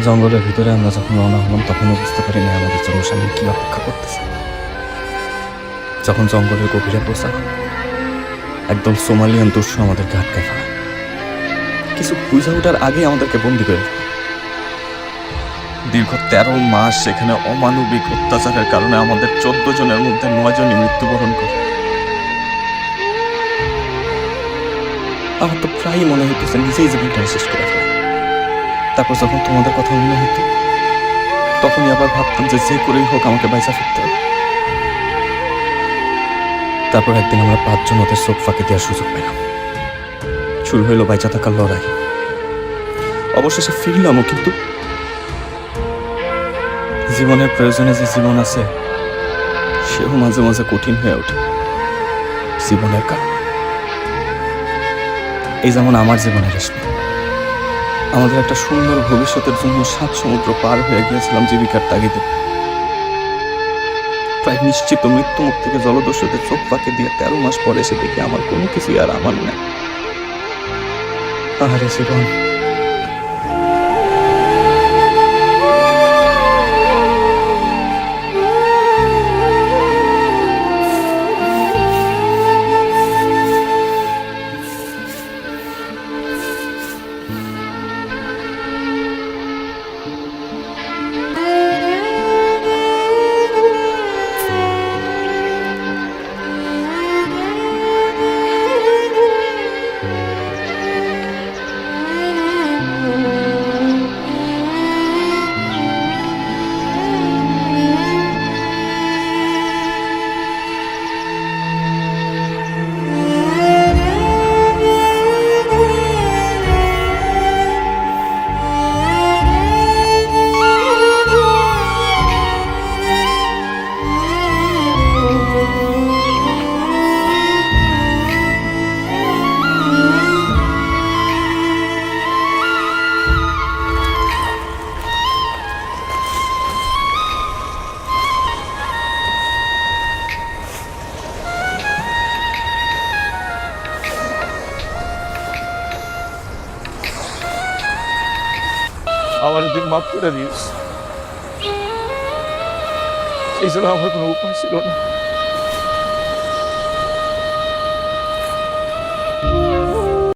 জঙ্গলের ভিতরে আমরা যখন রওনা হলাম তখনও বুঝতে পারিনি আমাদের জন্য সামনে কি অপেক্ষা করতেছে। যখন জঙ্গলের গভীরে পৌঁছালাম, একদম সোমালিয়ান দস্যু আমাদেরকে আটকায় ফেলা। কিছু বুঝে ওঠার আগে আমাদেরকে বন্দি করে ফেলা। দীর্ঘ 13 মাস সেখানে অমানবিক অত্যাচারের কারণে আমাদের 14 জনের মধ্যে 9 জনই মৃত্যুবরণ করে। আমার তো প্রায়ই মনে হইতেছে নিজেই জীবনটা শেষ করে ফেলা। তারপর যখন তোমাদের কথা মনে হতো তখনই আবার ভাবতাম যে যে করেই হোক আমাকে বাইচা ফিরতে হবে। তারপর একদিন আমরা 5 জন ওদের চোখ ফাঁকি দেওয়ার সুযোগ পেলাম। শুরু হইল বাইচা থাকার লড়াই। অবশেষে ফিরলামও, কিন্তু জীবনের প্রয়োজনে যে জীবন আছে সেও মাঝে মাঝে কঠিন হয়ে ওঠে জীবনের কারণ। এই যেমন আমার জীবনের রেশমি, আমাদের একটা সুন্দর ভবিষ্যতের জন্য 7 সমুদ্র পার হয়ে গিয়েছিলাম জীবিকার তাগিদে। প্রায় নিশ্চিত মৃত্যু মুখ থেকে জলদস্যুদের চোখ ফাঁকে দিয়ে 13 মাস পরে এসে দেখি আমার কোনো কিছুই আর আমার নাই। আহারে জীবন, আমার তুই মাফ করে দিস। এই জন্য আমার কোনো উপায় ছিল না।